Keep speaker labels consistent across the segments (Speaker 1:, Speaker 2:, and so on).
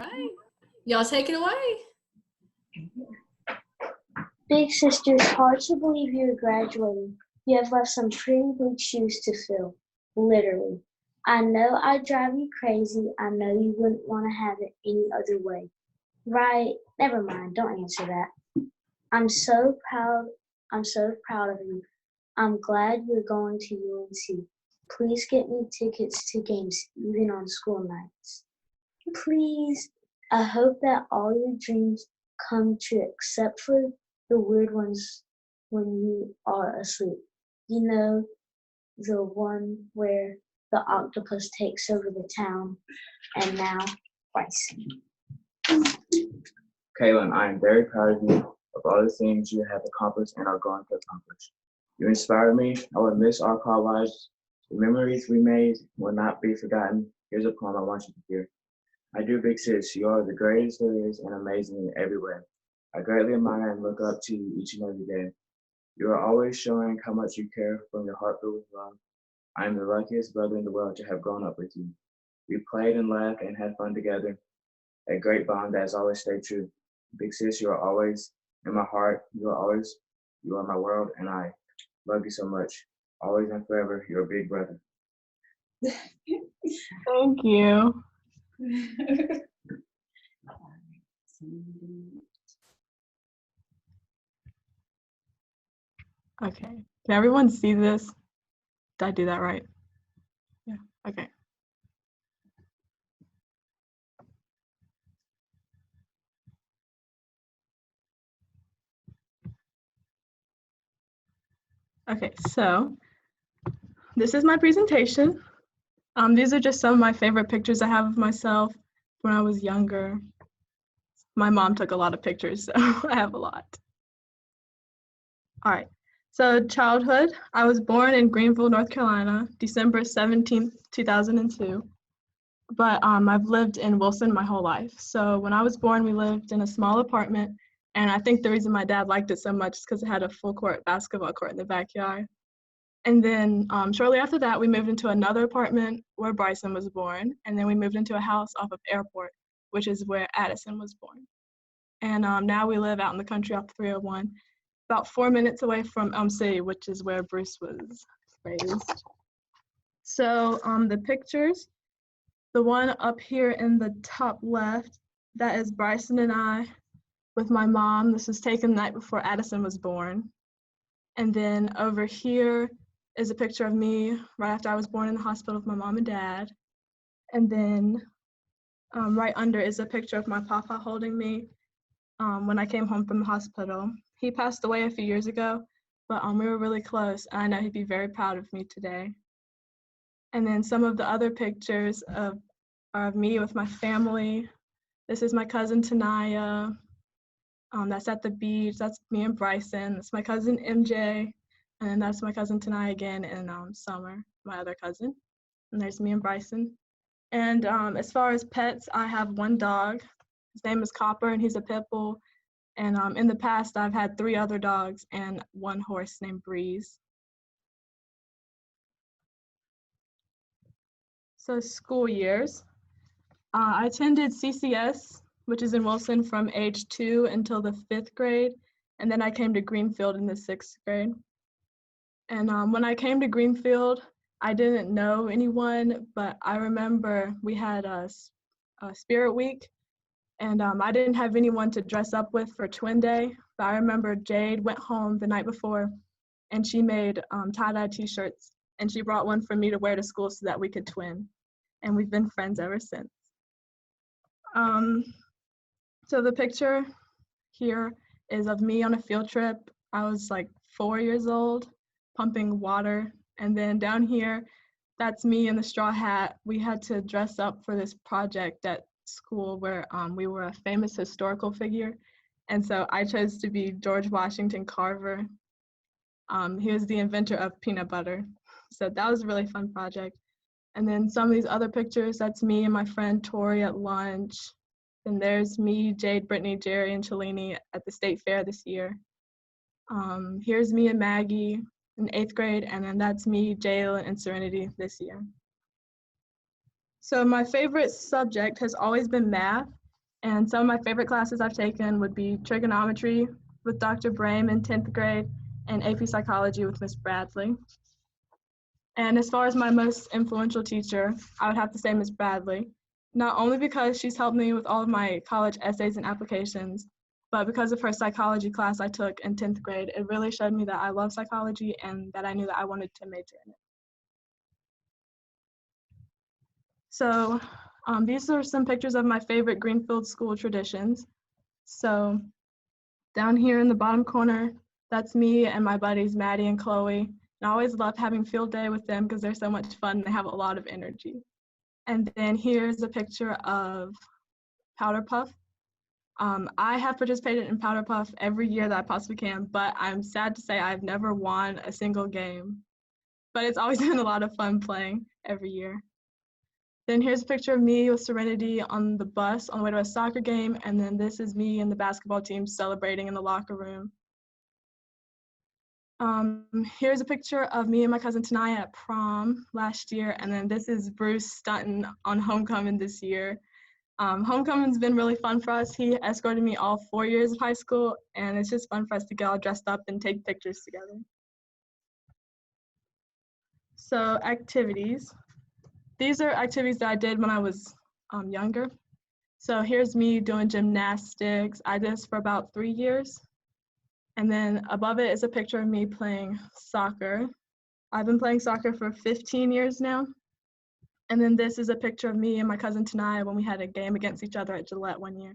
Speaker 1: right. Y'all take it away.
Speaker 2: Big sister, it's hard to believe you're graduating. You have left some pretty big shoes to fill, literally. I know I drive you crazy. I know you wouldn't want to have it any other way. Right? Never mind. Don't answer that. I'm so proud. I'm so proud of you. I'm glad you're going to UNC. Please get me tickets to games, even on school nights. Please. I hope that all your dreams come true, except for the weird ones when you are asleep. You know, the one where the octopus takes over the town, and now Bryson.
Speaker 3: Kaelyn, I am very proud of you of all the things you have accomplished and are going to accomplish. You inspire me. I will miss our car rides. The memories we made will not be forgotten. Here's a poem I want you to hear. I do, big sis. You are the greatest there is and amazing in every way. I greatly admire and look up to you each and every day. You are always showing how much you care from your heart filled with love. I am the luckiest brother in the world to have grown up with you. We played and laughed and had fun together. A great bond that has always stayed true. Big sis, you are always in my heart. You are my world, and I love you so much. Always and forever, your big brother.
Speaker 4: Thank you. Okay. Can everyone see this? Did I do that right? Yeah. Okay. Okay, so this is my presentation. These are just some of my favorite pictures I have of myself when I was younger. My mom took a lot of pictures, so I have a lot. All right, so childhood. I was born in Greenville, North Carolina, December 17th, 2002. But I've lived in Wilson my whole life. So when I was born, we lived in a small apartment. And I think the reason my dad liked it so much is because it had a full court basketball court in the backyard. And then shortly after that, we moved into another apartment where Bryson was born. And then we moved into a house off of Airport, which is where Addison was born. And now we live out in the country off 301, about 4 minutes away from Elm City, which is where Bruce was raised. So the pictures, the one up here in the top left, that is Bryson and I with my mom. This was taken the night before Addison was born. And then over here is a picture of me right after I was born in the hospital with my mom and dad. And then right under is a picture of my papa holding me when I came home from the hospital. He passed away a few years ago, but we were really close, and I know he'd be very proud of me today. And then some of the other pictures are of me with my family. This is my cousin Tanaya. That's at the beach. That's me and Bryson. That's my cousin MJ. And that's my cousin Tanaya again in Summer, my other cousin. And there's me and Bryson. And as far as pets, I have one dog. His name is Copper, and he's a pit bull. And in the past, I've had 3 other dogs and 1 horse named Breeze. So school years. I attended CCS, which is in Wilson, from age 2 until the 5th grade. And then I came to Greenfield in the 6th grade. And when I came to Greenfield, I didn't know anyone, but I remember we had a Spirit Week, and I didn't have anyone to dress up with for Twin Day, but I remember Jade went home the night before, and she made tie-dye t-shirts, and she brought one for me to wear to school so that we could twin, and we've been friends ever since. So the picture here is of me on a field trip. I was like 4 years old, pumping water. And then down here, that's me in the straw hat. We had to dress up for this project at school where we were a famous historical figure. And so I chose to be George Washington Carver. He was the inventor of peanut butter. So that was a really fun project. And then some of these other pictures, that's me and my friend Tori at lunch. And there's me, Jade, Brittany, Jerry, and Chalini at the state fair this year. Here's me and Maggie in 8th grade, and then that's me, Jalen, and Serenity this year. So my favorite subject has always been math, And some of my favorite classes I've taken would be trigonometry with Dr. Brame in 10th grade and AP Psychology with Miss Bradley. And as far as my most influential teacher, I would have to say Miss Bradley, not only because she's helped me with all of my college essays and applications, but because of her psychology class I took in 10th grade. It really showed me that I love psychology and that I knew that I wanted to major in it. So these are some pictures of my favorite Greenfield school traditions. So down here in the bottom corner, that's me and my buddies, Maddie and Chloe. And I always love having field day with them because they're so much fun and they have a lot of energy. And then here's a picture of Powder Puff. I have participated in Powder Puff every year that I possibly can, but I'm sad to say I've never won a single game. But it's always been a lot of fun playing every year. Then here's a picture of me with Serenity on the bus on the way to a soccer game, and then this is me and the basketball team celebrating in the locker room. Here's a picture of me and my cousin Tanaya at prom last year, and then this is Bruce stunting on homecoming this year. Homecoming's been really fun for us. He escorted me all 4 years of high school, and it's just fun for us to get all dressed up and take pictures together. So activities. These are activities that I did when I was younger. So here's me doing gymnastics. I did this for about 3 years. And then above it is a picture of me playing soccer. I've been playing soccer for 15 years now. And then this is a picture of me and my cousin Tanaya when we had a game against each other at Gillette one year.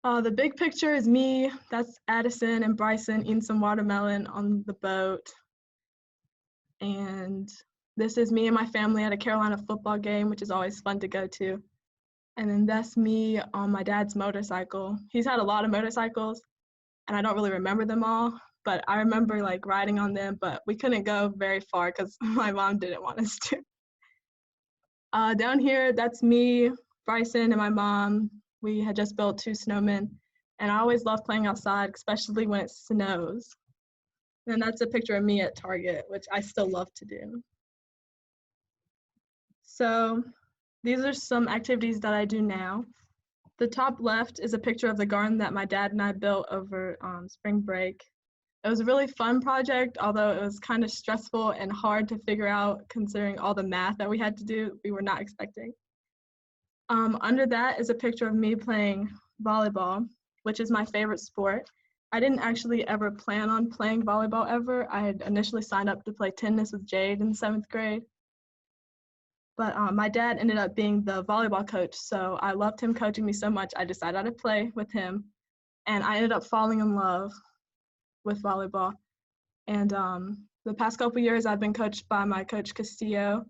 Speaker 4: The big picture is me, that's Addison and Bryson eating some watermelon on the boat. And this is me and my family at a Carolina football game, which is always fun to go to. And then that's me on my dad's motorcycle. He's had a lot of motorcycles, and I don't really remember them all, but I remember like riding on them, but we couldn't go very far because my mom didn't want us to. Down here, that's me, Bryson, and my mom. We had just built 2 snowmen, and I always love playing outside, especially when it snows. And that's a picture of me at Target, which I still love to do. So these are some activities that I do now. The top left is a picture of the garden that my dad and I built over spring break. It was a really fun project, although it was kind of stressful and hard to figure out considering all the math that we had to do we were not expecting. Under that is a picture of me playing volleyball, which is my favorite sport. I didn't actually ever plan on playing volleyball ever. I had initially signed up to play tennis with Jade in 7th grade. But my dad ended up being the volleyball coach, so I loved him coaching me so much, I decided I'd play with him. And I ended up falling in love with volleyball. And the past couple years, I've been coached by my coach Castillo,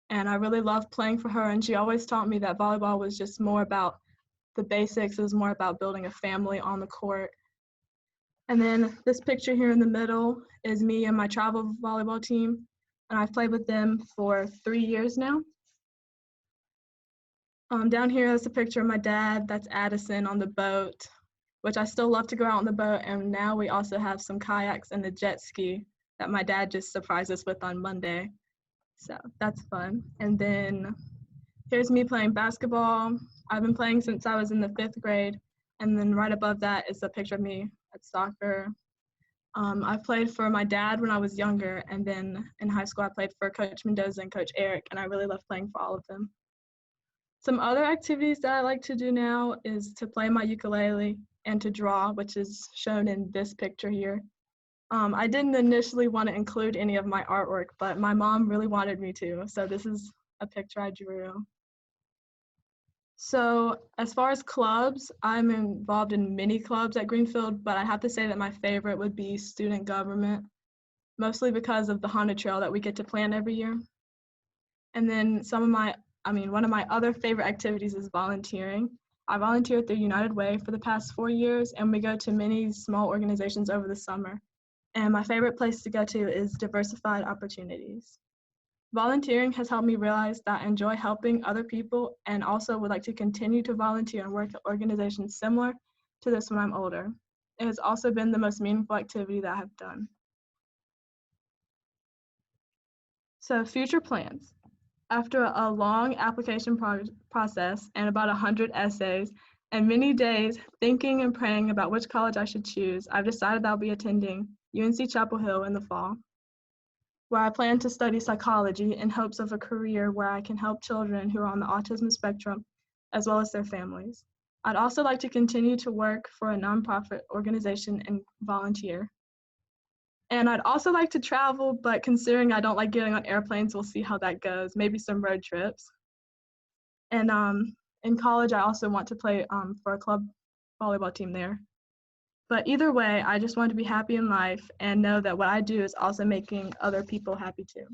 Speaker 4: and I really loved playing for her. And she always taught me that volleyball was just more about the basics. It was more about building a family on the court. And then this picture here in the middle is me and my travel volleyball team, and I've played with them for 3 years now. Down here is a picture of my dad, that's Addison on the boat, which I still love to go out on the boat, and now we also have some kayaks and a jet ski that my dad just surprised us with on Monday. So that's fun. And then here's me playing basketball. I've been playing since I was in the 5th grade, and then right above that is a picture of me at soccer. I played for my dad when I was younger, and then in high school I played for Coach Mendoza and Coach Eric, and I really love playing for all of them. Some other activities that I like to do now is to play my ukulele and to draw, which is shown in this picture here. I didn't initially want to include any of my artwork, but my mom really wanted me to, so this is a picture I drew. So as far as clubs, I'm involved in many clubs at Greenfield, but I have to say that my favorite would be student government, mostly because of the haunted trail that we get to plan every year. And then one of my other favorite activities is volunteering. I volunteered through United Way for the past 4 years, and we go to many small organizations over the summer. And my favorite place to go to is Diversified Opportunities. Volunteering has helped me realize that I enjoy helping other people and also would like to continue to volunteer and work at organizations similar to this when I'm older. It has also been the most meaningful activity that I have done. So future plans. After a long application process and about 100 essays and many days thinking and praying about which college I should choose, I've decided I'll be attending UNC Chapel Hill in the fall, where I plan to study psychology in hopes of a career where I can help children who are on the autism spectrum, as well as their families. I'd also like to continue to work for a nonprofit organization and volunteer. And I'd also like to travel, but considering I don't like getting on airplanes, we'll see how that goes. Maybe some road trips. And in college, I also want to play for a club volleyball team there. But either way, I just want to be happy in life and know that what I do is also making other people happy too.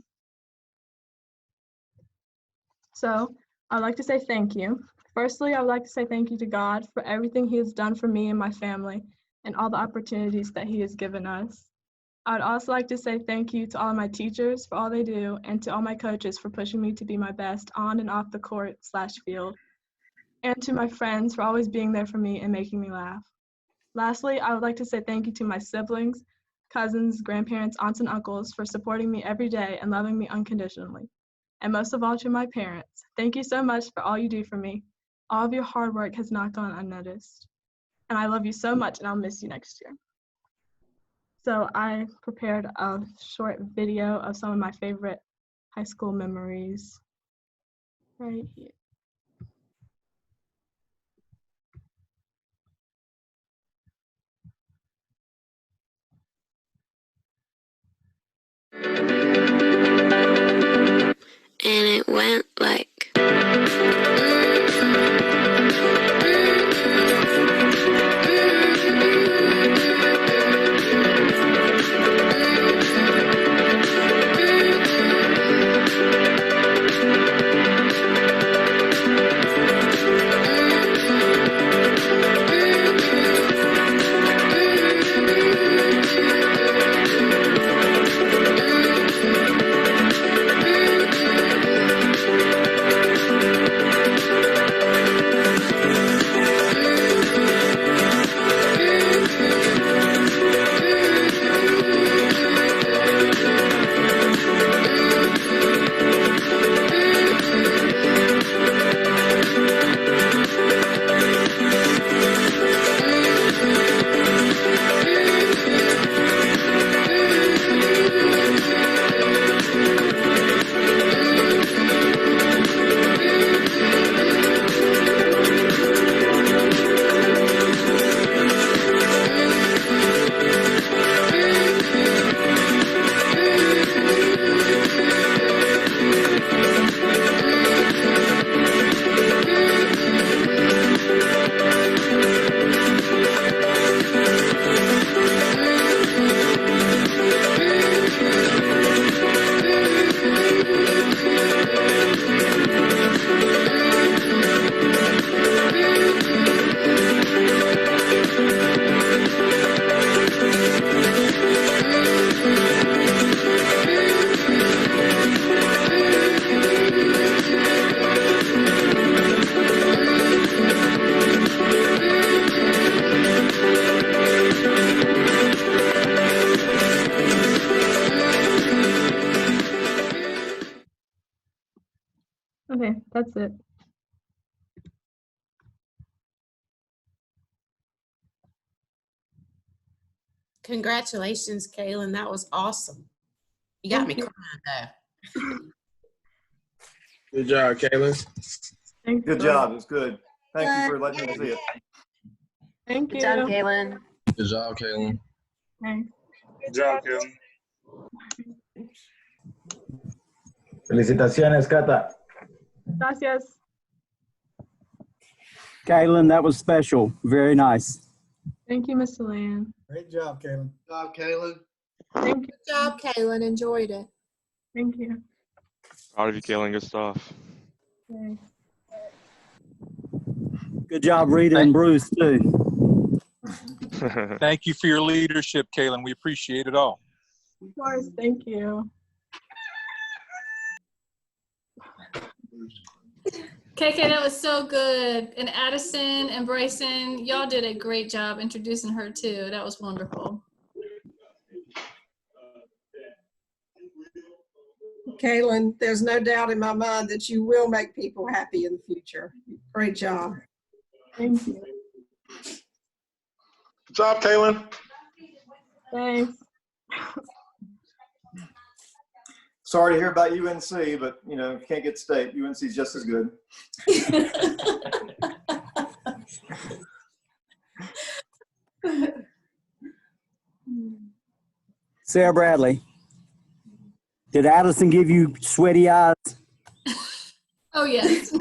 Speaker 4: So I'd like to say thank you. Firstly, I would like to say thank you to God for everything He has done for me and my family and all the opportunities that He has given us. I'd also like to say thank you to all of my teachers for all they do and to all my coaches for pushing me to be my best on and off the court/field, and to my friends for always being there for me and making me laugh. Lastly, I would like to say thank you to my siblings, cousins, grandparents, aunts, and uncles for supporting me every day and loving me unconditionally. And most of all, to my parents, thank you so much for all you do for me. All of your hard work has not gone unnoticed. And I love you so much, and I'll miss you next year. So I prepared a short video of some of my favorite high school memories right here.
Speaker 5: And it went like
Speaker 4: Okay, that's it.
Speaker 6: Congratulations, Kaelyn. That was awesome. You got me
Speaker 4: Thank you.
Speaker 6: crying though.
Speaker 7: Good job, Kaelyn.
Speaker 4: Thanks.
Speaker 8: Good job. It's good. Thank you for letting me see it.
Speaker 4: Thank you.
Speaker 5: Good job, Kaelyn.
Speaker 9: Good job, Kaelyn.
Speaker 4: Thanks.
Speaker 7: Good job, Kaelyn.
Speaker 10: Felicitaciones, Cata.
Speaker 4: Gracias.
Speaker 11: Kaelyn, that was special. Very nice.
Speaker 4: Thank you, Mr. Land.
Speaker 12: Great job, Kaelyn.
Speaker 8: Good job, Kaelyn.
Speaker 4: Thank you.
Speaker 1: Good job, Kaelyn. Enjoyed it.
Speaker 4: Thank you.
Speaker 13: Proud of you, Kaelyn. Good stuff.
Speaker 4: Thanks.
Speaker 11: Good job, Rita and Bruce, too.
Speaker 14: Thank you for your leadership, Kaelyn. We appreciate it all.
Speaker 4: Of course. Thank you.
Speaker 1: KK, that was so good. And Addison and Bryson, y'all did a great job introducing her too. That was wonderful.
Speaker 9: Kaelyn, there's no doubt in my mind that you will make people happy in the future. Great job.
Speaker 4: Thank you.
Speaker 7: Good job, Kaelyn.
Speaker 4: Thanks.
Speaker 8: Sorry to hear about UNC, but you know, can't get state. UNC is just as good.
Speaker 11: Sarah Bradley, did Addison give you sweaty eyes?
Speaker 1: Oh, yes.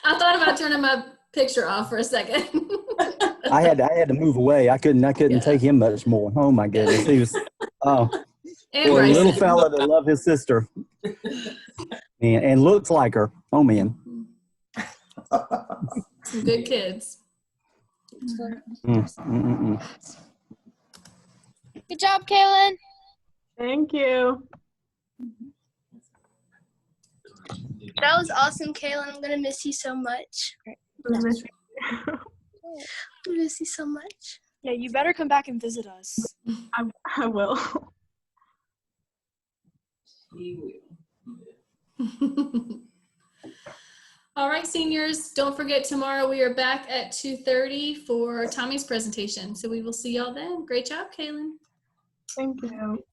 Speaker 1: I thought about turning my picture off for a second.
Speaker 11: I had to move away. I couldn't take him much more. Oh my goodness, he was
Speaker 1: And
Speaker 11: for a
Speaker 1: Bryson.
Speaker 11: little fella that loved his sister and looks like her. Oh man.
Speaker 1: Some good kids.
Speaker 10: Good job, Kaelyn.
Speaker 4: Thank you.
Speaker 10: That was awesome, Kaelyn. I'm gonna miss you so much.
Speaker 4: I miss
Speaker 10: I miss you so much.
Speaker 12: Yeah, you better come back and visit us.
Speaker 4: I will.
Speaker 1: All right, seniors, don't forget tomorrow we are back at 2:30 for Tommy's presentation. So we will see y'all then. Great job, Kaelyn.
Speaker 4: Thank you.